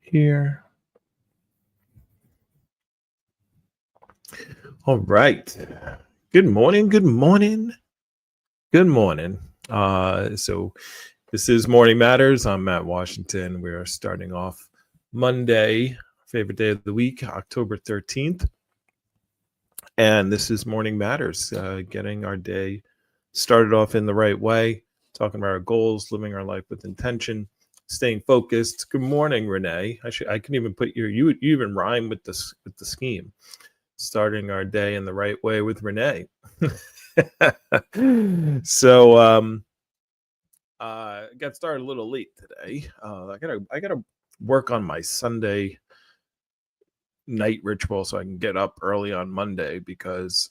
here. All right. Good morning. Good morning. Good morning. So this is Morning Matters. I'm Matt Washington. We are starting off Monday, favorite day of the week, October 13th. And this is Morning Matters, getting our day started off in the right way, talking about our goals, living our life with intention, staying focused. Good morning, Renee. I can even put you even rhyme with the scheme. Starting our day in the right way with Renee. So got started a little late today. I gotta work on my Sunday night ritual so I can get up early on Monday because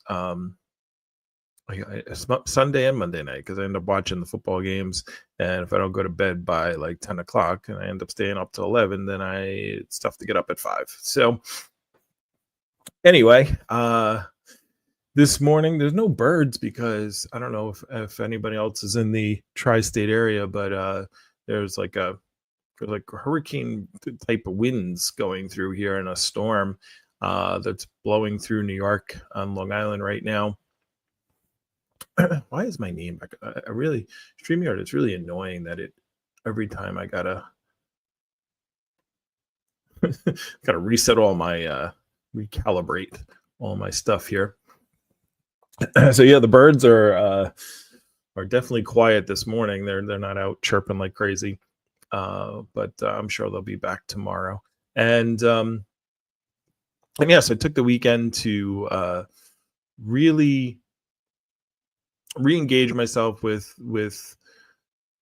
it's Sunday and Monday night because I end up watching the football games, and if I don't go to bed by like 10 o'clock and I end up staying up till 11, then it's tough to get up at 5. So anyway, this morning there's no birds because I don't know if anybody else is in the tri-state area, but there's like hurricane type of winds going through here in a storm that's blowing through New York on Long Island right now. Why is my name back? I really StreamYard, it's really annoying that every time I gotta reset all my recalibrate all my stuff here. So yeah, the birds are definitely quiet this morning. They're not out chirping like crazy, but I'm sure they'll be back tomorrow. And yes, I took the weekend to really re-engage myself with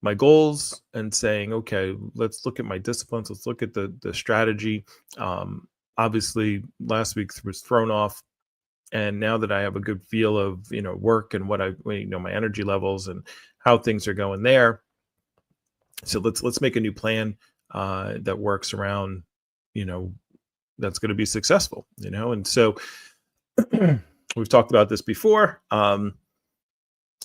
my goals and saying, okay, let's look at my disciplines. Let's look at the strategy. Obviously, last week was thrown off. And now that I have a good feel of, work and what my energy levels and how things are going there. So let's make a new plan that works around, that's going to be successful, And so we've talked about this before.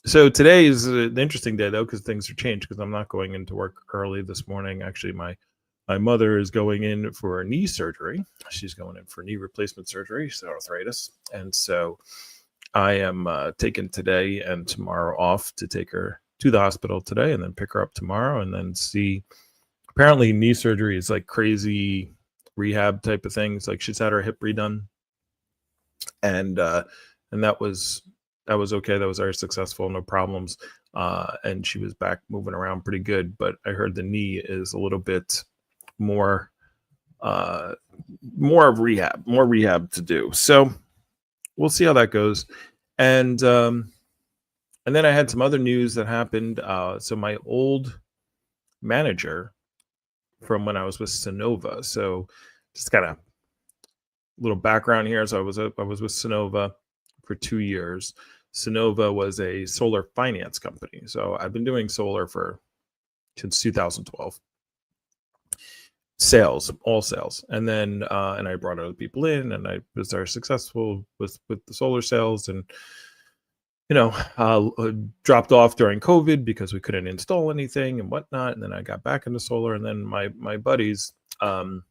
So today is an interesting day though, because things are changed because I'm not going into work early this morning. Actually, my mother is going in for a knee surgery. She's going in for knee replacement surgery, so arthritis. And so I am taking today and tomorrow off to take her to the hospital today and then pick her up tomorrow and then see. Apparently knee surgery is like crazy rehab type of things. Like she's had her hip redone. And that was okay. That was very successful, no problems. And she was back moving around pretty good. But I heard the knee is a little bit more rehab to do. So we'll see how that goes. And then I had some other news that happened. So my old manager from when I was with Sonova. So just kind of little background here. So I was with Sonova for 2 years. Sonova was a solar finance company. So I've been doing solar since 2012. All sales. And then and I brought other people in and I was very successful with the solar sales and dropped off during COVID because we couldn't install anything and whatnot. And then I got back into solar, and then my buddies called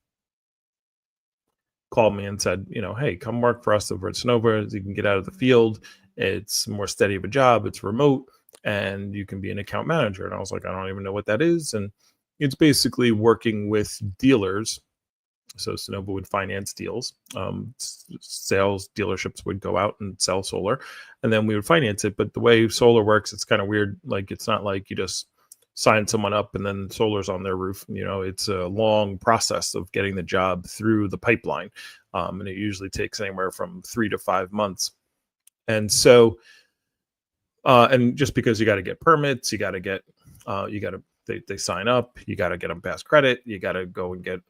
me and said, hey, come work for us over at Sonova. You can get out of the field. It's more steady of a job. It's remote, and you can be an account manager. And I was like, I don't even know what that is. And it's basically working with dealers. So Sonova would finance deals. Sales dealerships would go out and sell solar, and then we would finance it. But the way solar works, it's kind of weird. Like it's not like you just sign someone up and then solar's on their roof. It's a long process of getting the job through the pipeline, and it usually takes anywhere from 3 to 5 months. And so, and just because you got to get permits, they sign up, you got to get them past credit, you got to go and get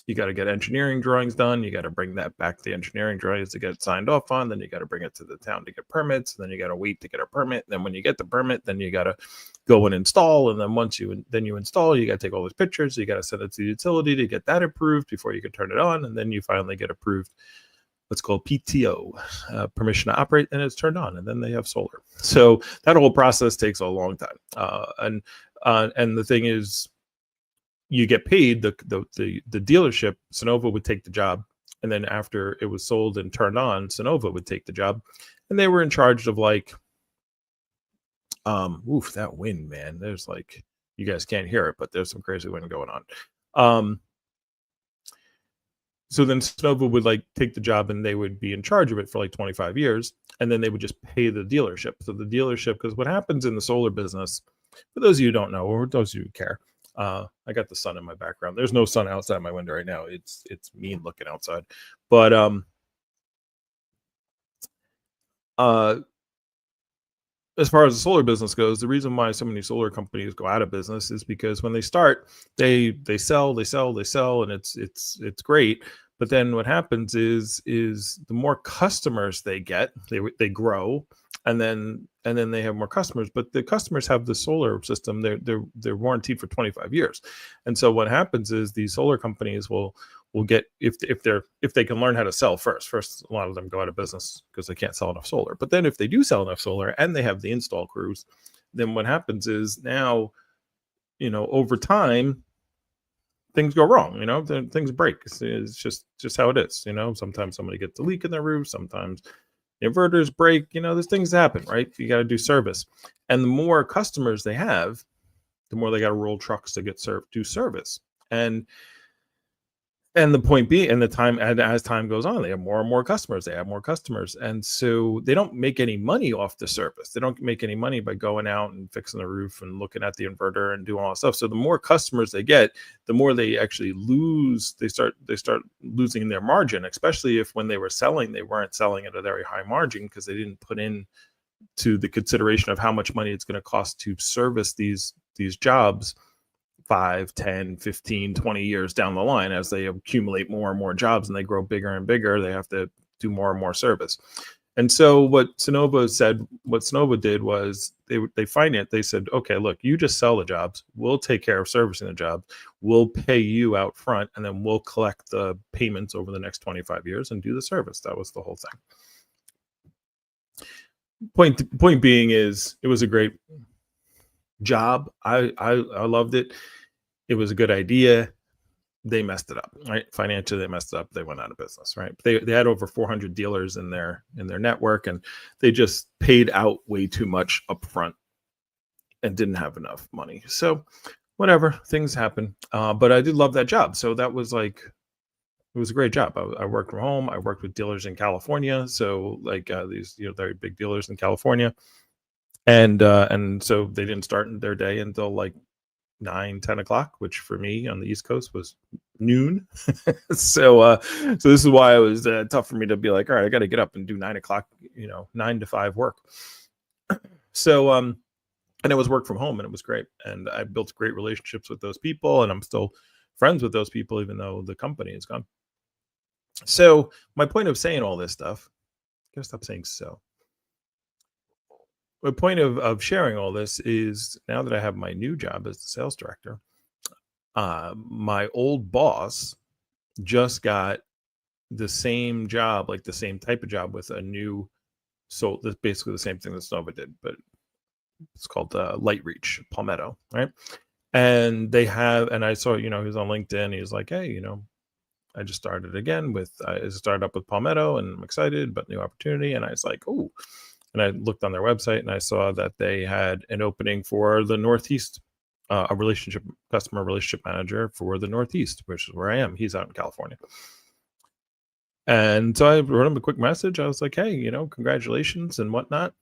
you got to get engineering drawings done. You got to bring that back to the engineering drawings to get it signed off on. Then you got to bring it to the town to get permits. And then you got to wait to get a permit. And then when you get the permit, then you got to go and install. And then once you install, you got to take all those pictures. You got to send it to the utility to get that approved before you can turn it on. And then you finally get approved. What's called PTO, permission to operate, and it's turned on, and then they have solar. So that whole process takes a long time. And the thing is, you get paid. The dealership, Sonova, would take the job, and then after it was sold and turned on, Sonova would take the job, and they were in charge of like, oof, that wind, man. There's like, you guys can't hear it, but there's some crazy wind going on. So then Sonova would like take the job and they would be in charge of it for like 25 years. And then they would just pay the dealership. So the dealership, because what happens in the solar business, for those of you who don't know, or those of you who care, I got the sun in my background. There's no sun outside my window right now. It's mean looking outside. But as far as the solar business goes, the reason why so many solar companies go out of business is because when they start, they sell, and it's great. But then what happens is the more customers they get, they grow, and then they have more customers. But the customers have the solar system; they're warranted for 25 years. And so what happens is these solar companies will get, if they can learn how to sell first. A lot of them go out of business because they can't sell enough solar. But then if they do sell enough solar and they have the install crews, then what happens is now, over time, things go wrong. Then things break. It's just how it is. Sometimes somebody gets a leak in their roof. Sometimes inverters break. There's things that happen, right? You got to do service, and the more customers they have, the more they got to roll trucks to do service. And the point being, and as time goes on, they have more and more customers. And so they don't make any money off the service. They don't make any money by going out and fixing the roof and looking at the inverter and doing all that stuff. So the more customers they get, the more they actually lose. They start losing their margin, especially if when they were selling, they weren't selling at a very high margin because they didn't put in to the consideration of how much money it's going to cost to service these jobs 5, 10, 15, 20 years down the line. As they accumulate more and more jobs and they grow bigger and bigger, they have to do more and more service. And so what Sonova did was they said, okay, look, you just sell the jobs. We'll take care of servicing the jobs. We'll pay you out front, and then we'll collect the payments over the next 25 years and do the service. That was the whole thing. Point being is, it was a great job. I loved it. It was a good idea. They messed it up, right? Financially, they messed it up. They went out of business, right? They had over 400 dealers in their network, and they just paid out way too much upfront and didn't have enough money. So whatever, things happen. But I did love that job. So that was like, it was a great job. I worked from home. I worked with dealers in California. So like these very big dealers in California. And so they didn't start their day until like 9-10 o'clock, which for me on the East Coast was noon. So this is why it was tough for me to be like, all right, I got to get up and do 9 o'clock, 9 to 5 work. So and it was work from home, and it was great. And I built great relationships with those people, and I'm still friends with those people, even though the company is gone. So my point of saying all this stuff, I gotta stop saying so. The point of sharing all this is, now that I have my new job as the sales director, my old boss just got the same job, like the same type of job, with a new, so that's basically the same thing that Sonova did, but it's called LightReach Palmetto, right? And I saw, he was on LinkedIn. He was like, hey, I just started again I started up with Palmetto, and I'm excited about new opportunity. And I was like, oh. And I looked on their website, and I saw that they had an opening for the Northeast, a customer relationship manager for the Northeast, which is where I am. He's out in California. And so I wrote him a quick message. I was like, hey, congratulations and whatnot.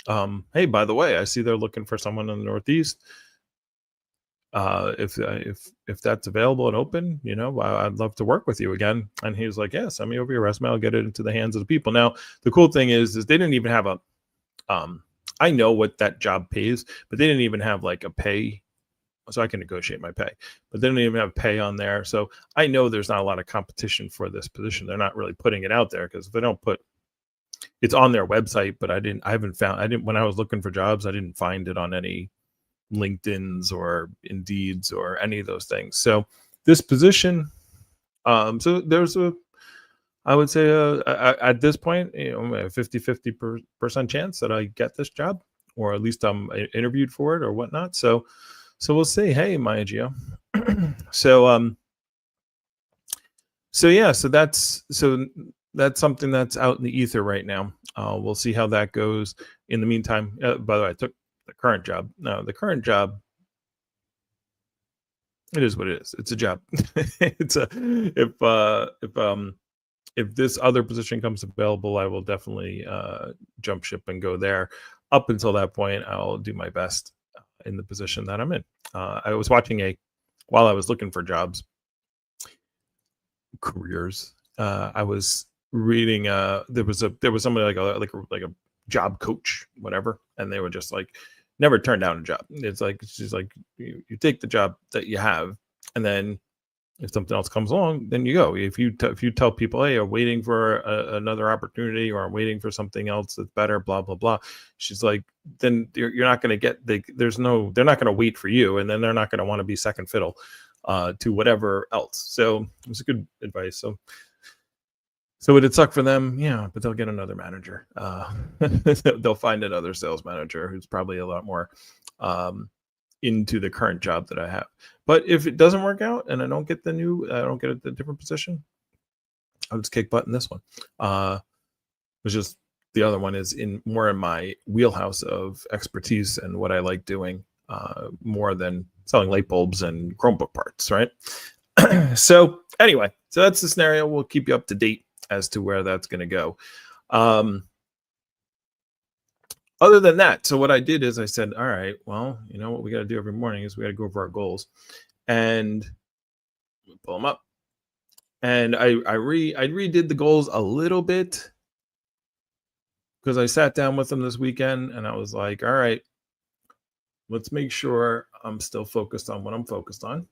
Hey, by the way, I see they're looking for someone in the Northeast. If that's available and open, I'd love to work with you again. And he was like, yeah, send me over your resume. I'll get it into the hands of the people. Now, the cool thing is they didn't even have I know what that job pays, but they didn't even have like a pay, so I can negotiate my pay, but they didn't even have pay on there. So I know there's not a lot of competition for this position. They're not really putting it out there, because if they don't put, it's on their website, but when I was looking for jobs, I didn't find it on any LinkedIn's or Indeed's or any of those things. So this position, so there's I would say at this point, a 50% chance that I get this job, or at least I'm interviewed for it or whatnot. So we'll see. Hey, Maya Gio. So so that's something that's out in the ether right now. We'll see how that goes. In the meantime, by the way, I took the current job. No, the current job, it is what it is. It's a job. It's a if this other position comes available, I will definitely jump ship and go there. Up until that point, I'll do my best in the position that I'm in. I was watching while I was looking for jobs, careers. I was reading. There was somebody like a job coach, whatever, and they were just like, never turn down a job. It's just like you take the job that you have, and then if something else comes along, then you go. If you tell people, hey, I'm waiting for another opportunity, or I'm waiting for something else that's better, blah blah blah. She's like, then you're not going to get. They're not going to wait for you, and then they're not going to want to be second fiddle to whatever else. So it was a good advice. So it'd suck for them, yeah, but they'll get another manager. They'll find another sales manager who's probably a lot more into the current job that I have. But if it doesn't work out and I don't get the different position, I'll just kick butt in this one. It's just the other one is more in my wheelhouse of expertise and what I like doing, more than selling light bulbs and Chromebook parts, right? So anyway, so that's the scenario. We'll keep you up to date as to where that's going to go. Other than that, so what I did is I said, all right, well, you know what we got to do every morning is we got to go over our goals and pull them up. And I redid the goals a little bit because I sat down with them this weekend and I was like, all right, let's make sure I'm still focused on what I'm focused on.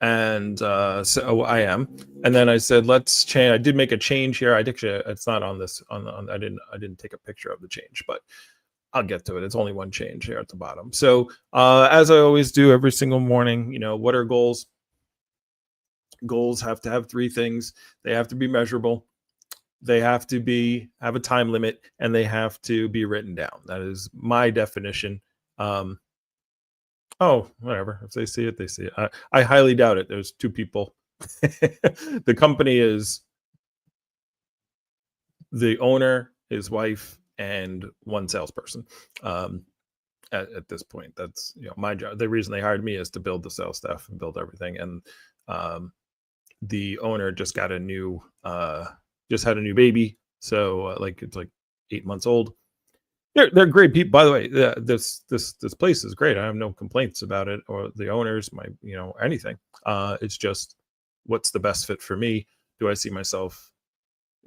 And so I am. And then I said, let's change. I did make a change here. It's not on this. I didn't take a picture of the change, but I'll get to it. It's only one change here at the bottom. So as I always do every single morning, what are goals? Goals have to have three things. They have to be measurable. They have to have a time limit, and they have to be written down. That is my definition. Oh, whatever. If they see it, they see it. I highly doubt it. There's two people. The company is the owner, his wife, and one salesperson. At this point, that's my job. The reason they hired me is to build the sales staff and build everything. And the owner just had a new baby, so it's like 8 months old. They're great people, by the way. This place is great. I have no complaints about it or the owners, anything. It's just what's the best fit for me. Do I see myself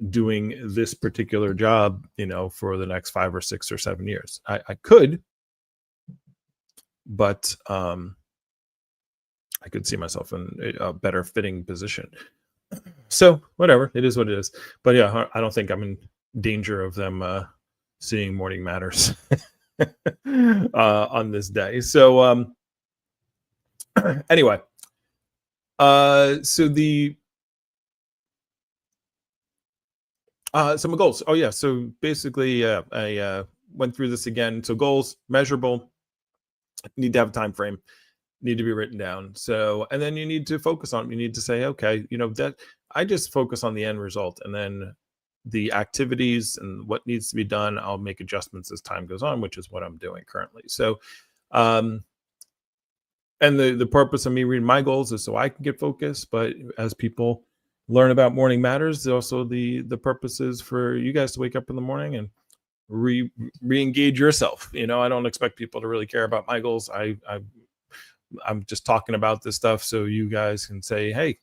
doing this particular job, for the next 5 or 6 or 7 years? I could, but I could see myself in a better fitting position. So whatever, it is what it is. But yeah, I don't think I'm in danger of them seeing Morning Matters on this day. So anyway, so some goals. Oh yeah, so basically I went through this again. So goals, measurable, need to have a time frame, need to be written down. So, and then you need to focus on, you need to say, okay, that I just focus on the end result, and then the activities and what needs to be done, I'll make adjustments as time goes on, which is what I'm doing currently. So, and the purpose of me reading my goals is so I can get focused. But as people learn about Morning Matters, also the purpose is for you guys to wake up in the morning and re-engage yourself. I don't expect people to really care about my goals. I'm just talking about this stuff so you guys can say, hey,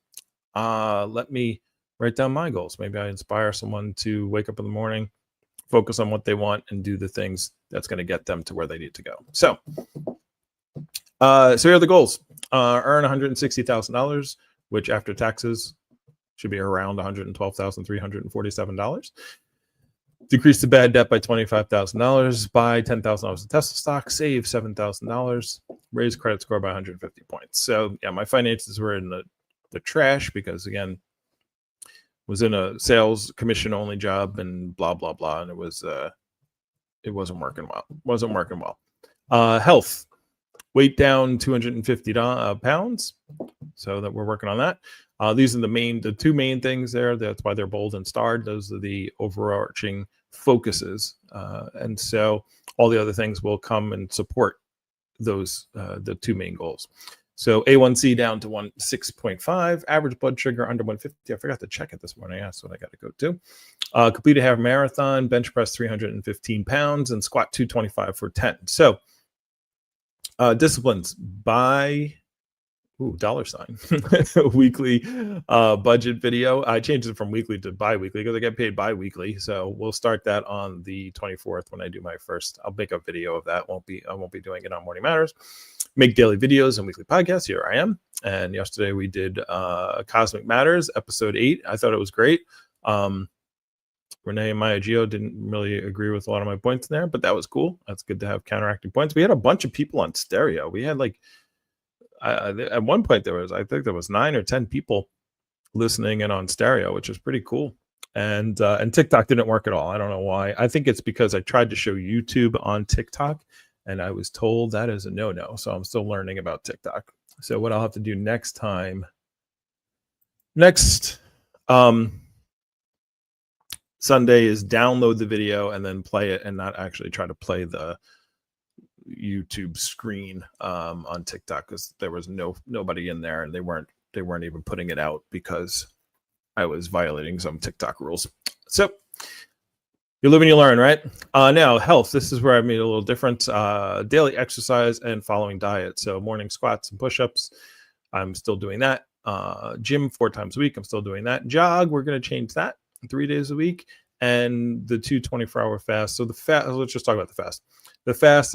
let me write down my goals. Maybe I inspire someone to wake up in the morning, focus on what they want, and do the things that's going to get them to where they need to go. So here are the goals. Earn $160,000, which after taxes should be around $112,347. Decrease the bad debt by $25,000. Buy $10,000 of Tesla stock. Save $7,000. Raise credit score by 150 points. So yeah, my finances were in the trash because, again, was in a sales commission only job and blah blah blah, and it wasn't working well. Health. Weight down 250 pounds. So that we're working on that. These are the two main things there. That's why they're bold and starred. Those are the overarching focuses. And so all the other things will come and support those, the two main goals. So A1C down to 6.5, average blood sugar under 150. I forgot to check it this morning. That's what I got to go to. Complete a half marathon, bench press 315 pounds, and squat 225 for 10. So disciplines by $, weekly budget video. I changed it from weekly to bi-weekly because I get paid bi-weekly. So we'll start that on the 24th when I do my first. I'll make a video of that. I won't be doing it on Morning Matters. Make daily videos and weekly podcasts. Here I am. And yesterday we did Cosmic Matters, episode 8. I thought it was great. Renee and Maya Gio didn't really agree with a lot of my points there, but that was cool. That's good to have counteracting points. We had a bunch of people on stereo. We had at one point I think there was 9 or 10 people listening in on stereo, which was pretty cool. And TikTok didn't work at all. I don't know why. I think it's because I tried to show YouTube on TikTok and I was told that is a no-no. So I'm still learning about TikTok. So what I'll have to do next Sunday is download the video and then play it and not actually try to play the YouTube screen on TikTok because there was nobody in there and they weren't even putting it out because I was violating some TikTok rules. So you live and you learn, right? Now health. This is where I made a little difference. Daily exercise and following diet. So morning squats and push-ups. I'm still doing that. Gym 4 times a week. I'm still doing that. Jog. We're going to change that 3 days a week. And the 2 24-hour fasts. So the fast. Let's just talk about the fast. The fast.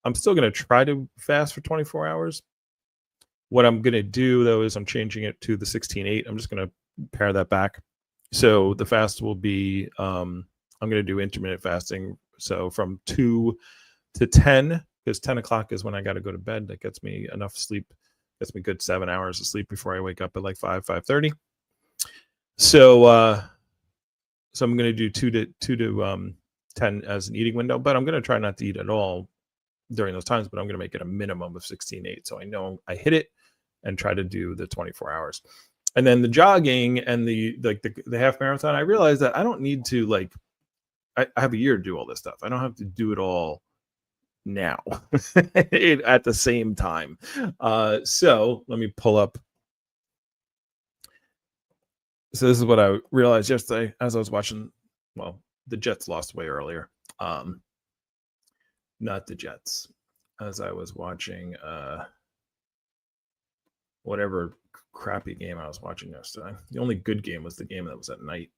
I'm still going to try to fast for 24 hours. What I'm going to do though is I'm changing it to the 16-8. I'm just going to pare that back. So the fast will be. I'm going to do intermittent fasting. So from 2 to 10, because 10 o'clock is when I got to go to bed. That gets me enough sleep, gets me good 7 hours of sleep before I wake up at like 5:30. So I'm going to do 2 to 10 as an eating window, but I'm going to try not to eat at all during those times, but I'm going to make it a minimum of 16-8. So I know I hit it and try to do the 24 hours. And then the jogging and the half marathon, I realized that I don't need to I have a year to do all this stuff. I don't have to do it all now at the same time. So let me pull up. So this is what I realized yesterday as I was watching. Well, the Jets lost way earlier. Not the Jets. As I was watching whatever crappy game I was watching yesterday. The only good game was the game that was at night.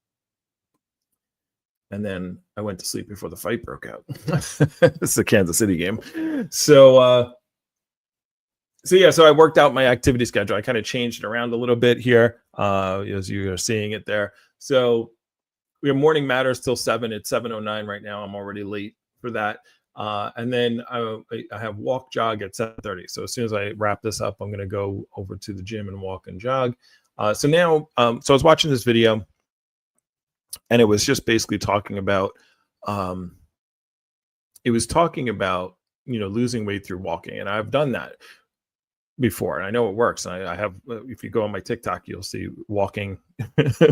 And then I went to sleep before the fight broke out. It's the Kansas City game. So I worked out my activity schedule. I kind of changed it around a little bit here, as you are seeing it there. So we have Morning Matters till 7. It's 7:09 right now. I'm already late for that. And then I have walk jog at 7:30. So as soon as I wrap this up, I'm going to go over to the gym and walk and jog. So now I was watching this video. And it was just basically talking about, losing weight through walking. And I've done that before. And I know it works. And I have, if you go on my TikTok, you'll see walking,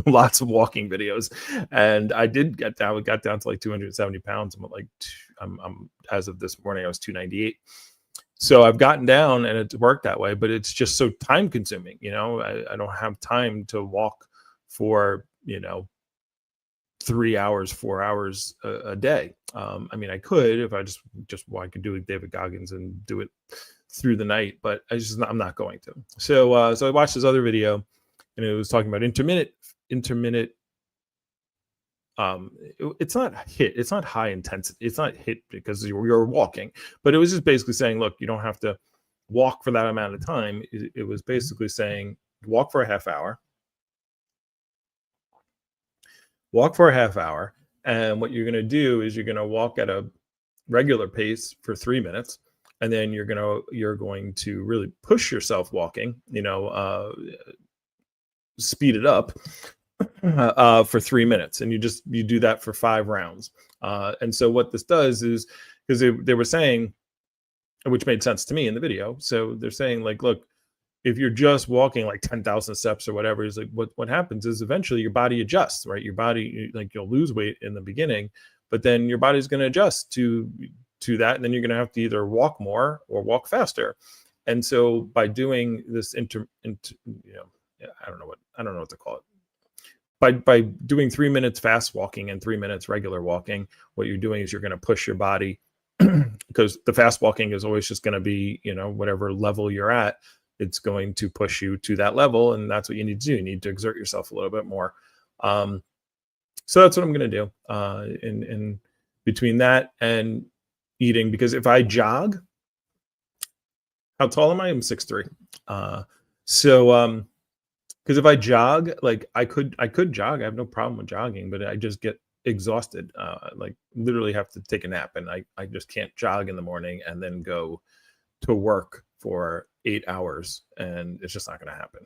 lots of walking videos. And I did get down, we got down to like 270 pounds. I'm as of this morning, I was 298. So I've gotten down and it's worked that way, but it's just so time consuming. I don't have time to walk for, 3 hours, 4 hours a day. I could if I I could do it David Goggins and do it through the night, but I'm not going to. So I watched this other video and it was talking about intermittent. It's not HIIT. It's not high intensity. It's not HIIT because you're walking, but it was just basically saying, look, you don't have to walk for that amount of time. It was basically saying walk for a half hour. Walk for a half hour, and what you're going to do is you're going to walk at a regular pace for 3 minutes, and then you're going to really push yourself walking, speed it up for 3 minutes, and you do that for 5 rounds. And so what this does is, because they were saying which made sense to me in the video. So they're saying like, look, if you're just walking like 10,000 steps or whatever, is like what happens is eventually your body adjusts, right? Your body, like, you'll lose weight in the beginning, but then your body's going to adjust to that, and then you're going to have to either walk more or walk faster. And so by doing this I don't know what to call it. By doing 3 minutes fast walking and 3 minutes regular walking, what you're doing is you're going to push your body, because the fast walking is always just going to be, whatever level you're at, it's going to push you to that level. And that's what you need to do. You need to exert yourself a little bit more. So that's what I'm going to do in between that and eating, because if I jog, how tall am I? I'm 6'3". Because if I jog, like I could jog. I have no problem with jogging, but I just get exhausted. Like literally have to take a nap, and I just can't jog in the morning and then go to work for 8 hours, and it's just not going to happen.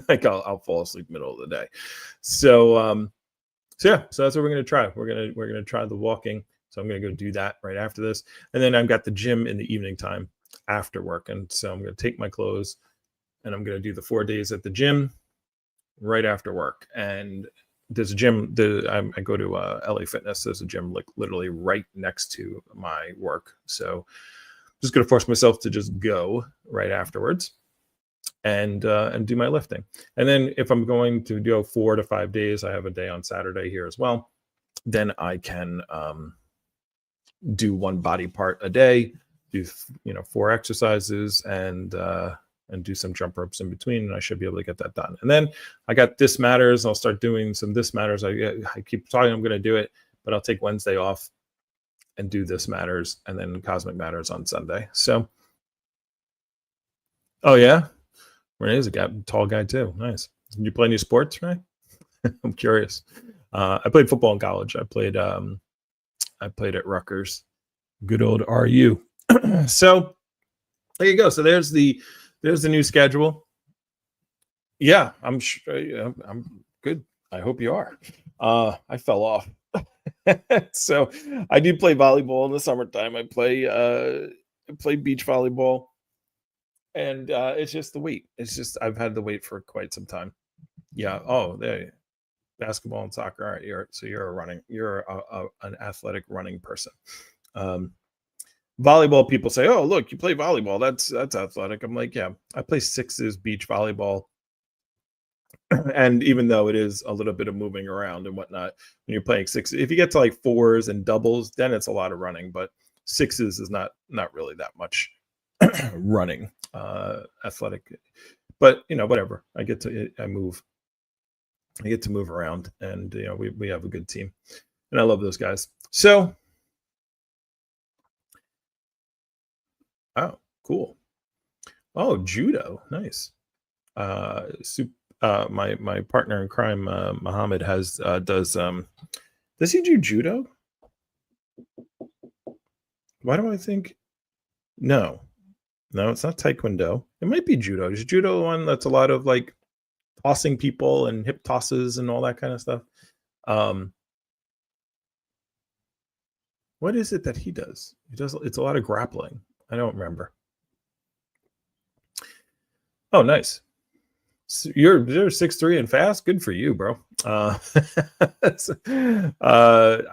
Like I'll fall asleep middle of the day. So yeah, so that's what we're going to try. We're going to try the walking. So I'm going to go do that right after this, and then I've got the gym in the evening time after work, and so I'm going to take my clothes and I'm going to do the 4 days at the gym right after work. And there's a gym. I go to LA Fitness. There's a gym like literally right next to my work. So I'm just going to force myself to just go right afterwards and do my lifting. And then if I'm going to go 4 to 5 days, I have a day on Saturday here as well. Then I can do one body part a day, do 4 exercises, and do some jump ropes in between, and I should be able to get that done. And then I got This Matters. I'll start doing some This Matters. I keep talking I'm going to do it, but I'll take Wednesday off and do This Matters, and then Cosmic Matters on Sunday. So, oh yeah, Renee's a tall guy too. Nice. Did you play any sports, Renee? I'm curious. I played football in college. I played at Rutgers. Good old RU. So there you go. So there's the new schedule. Yeah, I'm sure. I'm good. I hope you are. I fell off. So I do play volleyball in the summertime. I play beach volleyball, and it's just the weight. It's just I've had the weight for quite some time. Yeah. Oh, there. Basketball and soccer. All right, you're an athletic running person. Volleyball, people say, oh, look, you play volleyball, that's athletic. I'm like, yeah, I play sixes beach volleyball. And even though it is a little bit of moving around and whatnot, when you're playing sixes, if you get to like fours and doubles, then it's a lot of running. But sixes is not really that much running, athletic. But whatever. I get to move around, and we have a good team, and I love those guys. So, oh, cool. Oh, judo, nice. My partner in crime, Muhammad, does he do judo? Why do I think no, it's not taekwondo. It might be judo. Is judo one that's a lot of like tossing people and hip tosses and all that kind of stuff? What is it that he does? It's a lot of grappling. I don't remember. Oh, nice. So you're 6'3" and fast. Good for you, bro. I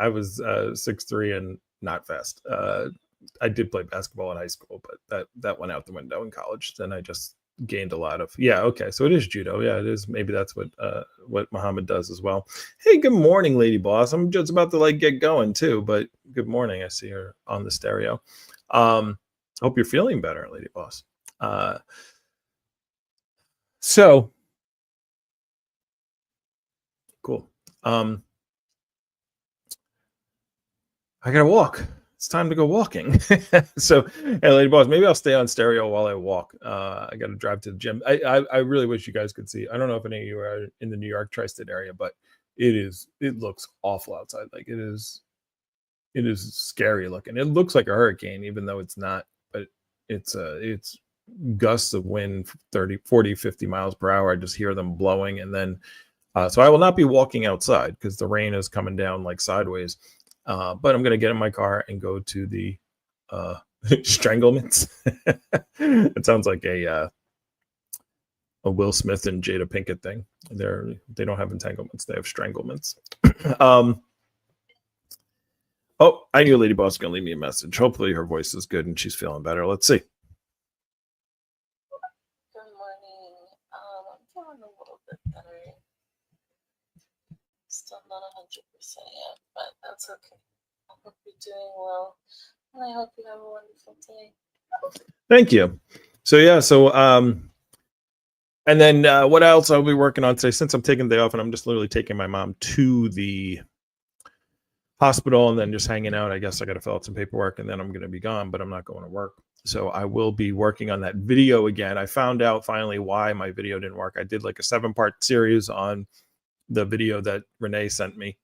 was 6'3" and not fast. I did play basketball in high school, but that went out the window in college. Then I just gained a lot of okay. So it is judo. Yeah, it is. Maybe that's what Muhammad does as well. Hey, good morning, Lady Boss. I'm just about to get going too, but good morning. I see her on the stereo. Hope you're feeling better, Lady Boss. So cool. I gotta walk. It's time to go walking. So, hey, Lady Boss, maybe I'll stay on stereo while I walk. I got to drive to the gym. I really wish you guys could see. I don't know if any of you are in the New York tri-state area, but it looks awful outside. Like it is scary looking. It looks like a hurricane, even though it's not, but it's gusts of wind 30, 40, 50 miles per hour. I just hear them blowing. And then, so I will not be walking outside because the rain is coming down like sideways. But I'm going to get in my car and go to the Stranglements. It sounds like a Will Smith and Jada Pinkett thing. They don't have entanglements; they have stranglements. um, oh, I knew Lady Boss was gonna leave me a message. Hopefully, her voice is good and she's feeling better. Let's see. Good morning. I'm feeling a little bit better. Still not 100% yet, but that's okay. I hope you're doing well, and I hope you have a wonderful day. Thank you. So yeah, and then what else I'll be working on today? Since I'm taking the day off and I'm just literally taking my mom to the hospital and then just hanging out. I guess I got to fill out some paperwork and then I'm going to be gone, but I'm not going to work. So I will be working on that video again. I found out finally why my video didn't work. I did like a 7-part series on the video that Renee sent me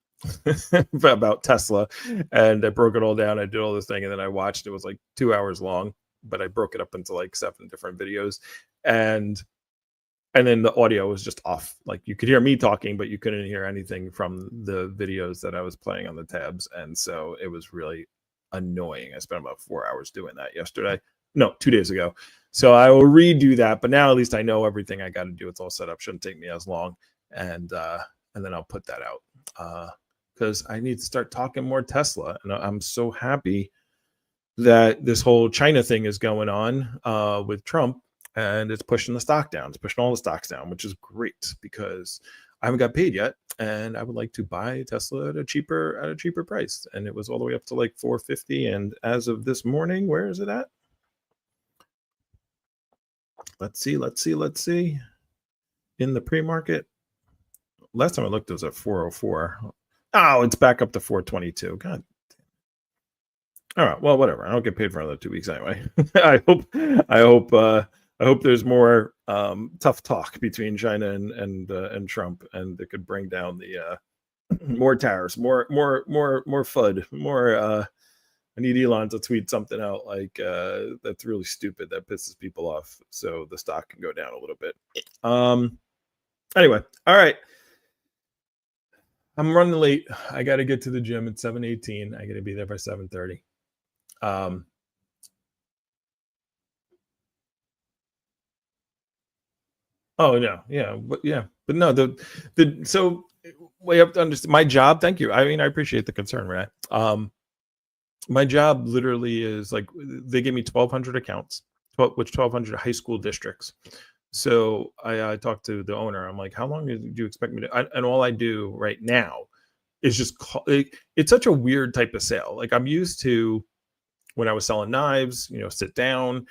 about Tesla, and I broke it all down. I did all this thing and then I watched. It was like 2 hours long, but I broke it up into like 7 different videos, and then the audio was just off. Like you could hear me talking, but you couldn't hear anything from the videos that I was playing on the tabs. And so it was really annoying. I spent about 4 hours doing that yesterday. No, 2 days ago. So I will redo that. But now at least I know everything I got to do. It's all set up. Shouldn't take me as long. And then I'll put that out because I need to start talking more Tesla. And I'm so happy that this whole China thing is going on with Trump. And it's pushing the stock down. It's pushing all the stocks down, which is great because I haven't got paid yet, and I would like to buy Tesla at a cheaper price. And it was all the way up to like 450. And as of this morning, where is it at? Let's see. In the pre-market, last time I looked, it was at 404. Oh, it's back up to 422. God. All right. Well, whatever. I don't get paid for another 2 weeks anyway. I hope there's more tough talk between China and Trump, and it could bring down the more tariffs, more FUD, more. I need Elon to tweet something out like that's really stupid that pisses people off, so the stock can go down a little bit. Anyway, all right. I'm running late. I got to get to the gym at 7:18. I got to be there by 7:30. Oh no, but no, so we have to understand my job. Thank you. I mean, I appreciate the concern, right? My job literally is like they give me 1,200 accounts, which 1,200 high school districts. So I talked to the owner. I'm like, how long do you expect me to? And all I do right now is just call. It's such a weird type of sale. Like I'm used to when I was selling knives. Sit down,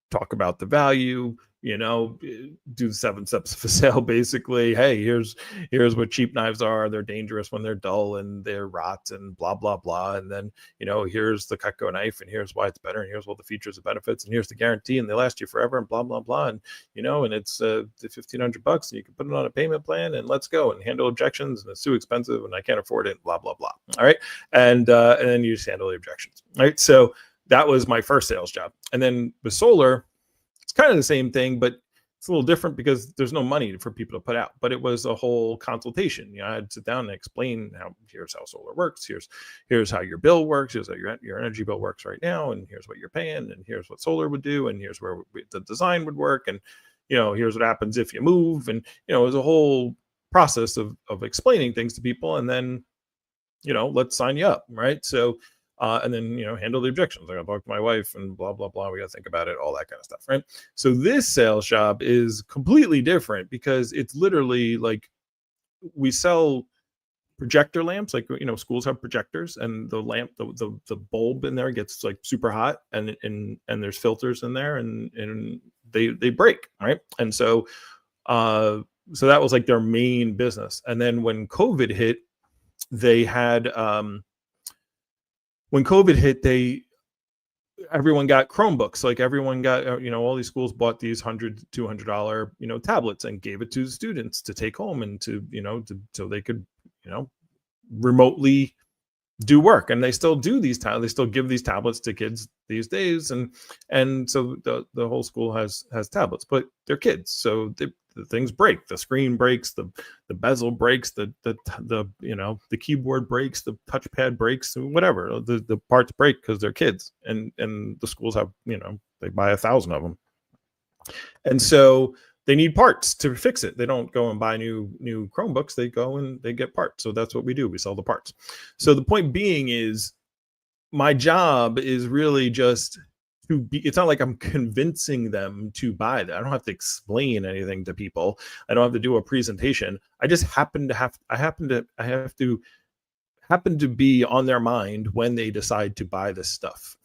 talk about the value, do the 7 steps of a sale. Basically, hey, here's what cheap knives are. They're dangerous when they're dull and they're rot and blah blah blah. And then here's the Cutco knife and here's why it's better and here's all the features and benefits and here's the guarantee and they last you forever and blah blah blah. And and it's $1,500 and you can put it on a payment plan and let's go and handle objections and it's too expensive and I can't afford it. Blah blah blah. All right, and then you just handle the objections. All right, so that was my first sales job, and then with solar. It's kind of the same thing, but it's a little different because there's no money for people to put out. But it was a whole consultation. I had to sit down and explain here's how solar works. Here's how your bill works. Here's how your energy bill works right now. And here's what you're paying. And here's what solar would do. And here's where the design would work. And, here's what happens if you move. And, it was a whole process of explaining things to people. And then, let's sign you up. Right. So, and then, handle the objections. I got to talk to my wife and blah, blah, blah. We got to think about it, all that kind of stuff. Right. So this sales job is completely different because it's literally like we sell projector lamps. Like, schools have projectors and the lamp, the bulb in there gets like super hot and there's filters in there and they break. Right. And so that was like their main business. And then when COVID hit, they had, when COVID hit, everyone got Chromebooks. Like everyone got, all these schools bought these $100, $200, tablets and gave it to the students to take home and so they could, remotely do work. And they still do these they still give these tablets to kids these days. And so the whole school has tablets, but they're kids. So the things break, the screen breaks, the bezel breaks, the keyboard breaks, the touchpad breaks, whatever, the parts break because they're kids, and the schools have, they buy 1,000 of them, and so they need parts to fix it. They don't go and buy new Chromebooks. They go and they get parts. So that's what we do. We sell the parts. So the point being is, my job is really just to be, it's not like I'm convincing them to buy that. I don't have to explain anything to people. I don't have to do a presentation. I just happen to be on their mind when they decide to buy this stuff.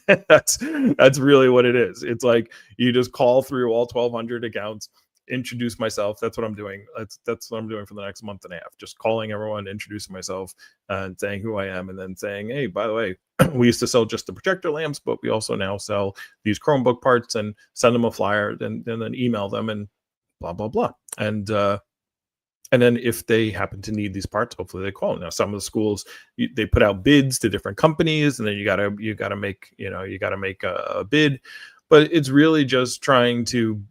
that's really what it is. It's like, you just call through all 1,200 accounts, introduce myself. That's what I'm doing. That's what I'm doing for the next month and a half. Just calling everyone, introducing myself, and saying who I am, and then saying, hey, by the way, we used to sell just the projector lamps, but we also now sell these Chromebook parts, and send them a flyer, and then email them, and blah blah blah. And then if they happen to need these parts, hopefully they call. Now, some of the schools, they put out bids to different companies, and then you gotta make a bid. But it's really just trying to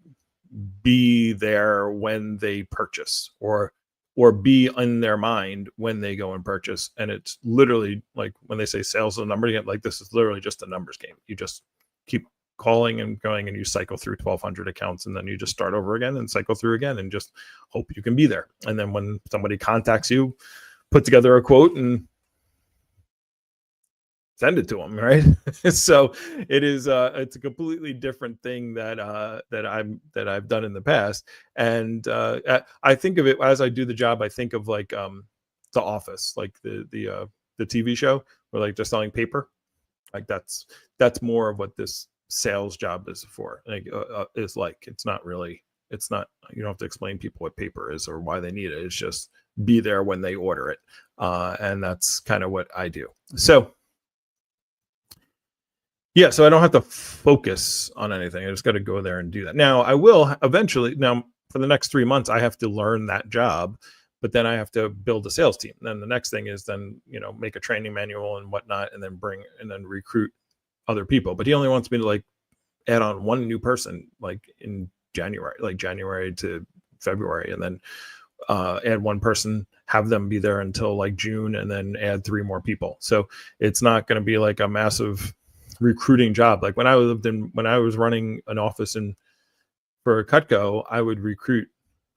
be there when they purchase, or be in their mind when they go and purchase. And it's literally like when they say sales is a number game, like this is literally just a numbers game. You just keep calling and going, and you cycle through 1,200 accounts, and then you just start over again and cycle through again, and just hope you can be there. And then when somebody contacts you, put together a quote and send it to them, right? So it is it's a completely different thing that I've done in the past. And I think of it as I do the job. I think of like The Office, like the TV show, where like they're selling paper. Like that's more of what this sales job is for. Like is like, it's not, you don't have to explain people what paper is or why they need it. It's just be there when they order it, and that's kind of what I do. So yeah, so I don't have to focus on anything. I just got to go there and do that. Now I will eventually. Now for the next 3 months, I have to learn that job, but then I have to build a sales team. Then the next thing is then, make a training manual and whatnot, and then recruit other people. But he only wants me to like add on one new person, like in January to February, and then add one person, have them be there until like June, and then add 3 more people. So it's not going to be like a massive recruiting job. Like when I was running an office for Cutco, I would recruit.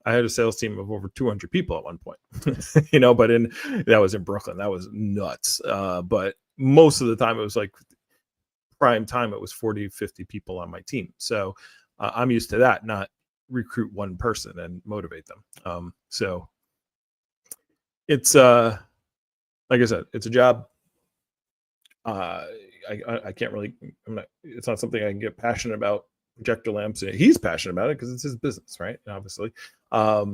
I had a sales team of over 200 people at one point, but that was in Brooklyn. That was nuts. But most of the time it was like prime time. It was 40, 50 people on my team. So I'm used to that, not recruit one person and motivate them. So it's like I said, it's a job. I can't really, it's not something I can get passionate about. Projector lamps, he's passionate about it because it's his business, right? Obviously. I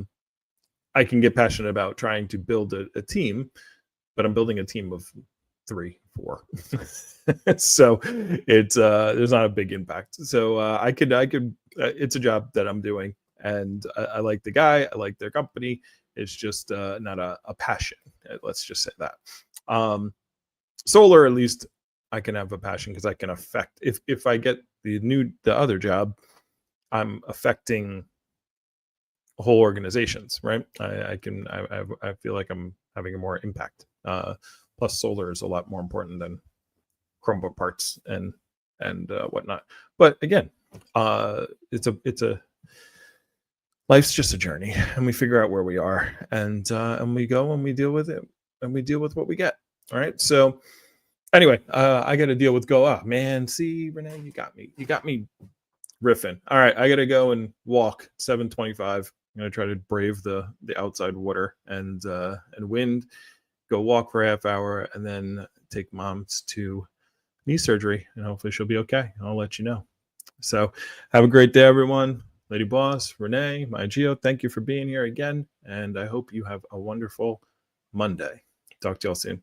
can get passionate about trying to build a team, but I'm building a team of 3, 4. So it's there's not a big impact. So I could it's a job that I'm doing, and I like the guy, I like their company. It's just not a passion. Let's just say that. Solar, at least I can have a passion because I can affect. If I get the other job, I'm affecting whole organizations, right? I feel like I'm having a more impact. Plus, solar is a lot more important than Chromebook parts and whatnot. But again, it's a life's just a journey, and we figure out where we are, and we go and we deal with it, and we deal with what we get. All right. So anyway, I got to deal with go. Oh man, see, Renee, you got me riffing. All right, I got to go and walk. 7:25. I'm gonna try to brave the outside water and wind. Go walk for a half hour, and then take Mom's to knee surgery, and hopefully she'll be okay. I'll let you know. So have a great day, everyone. Lady Boss, Renee, my Geo, thank you for being here again, and I hope you have a wonderful Monday. Talk to y'all soon.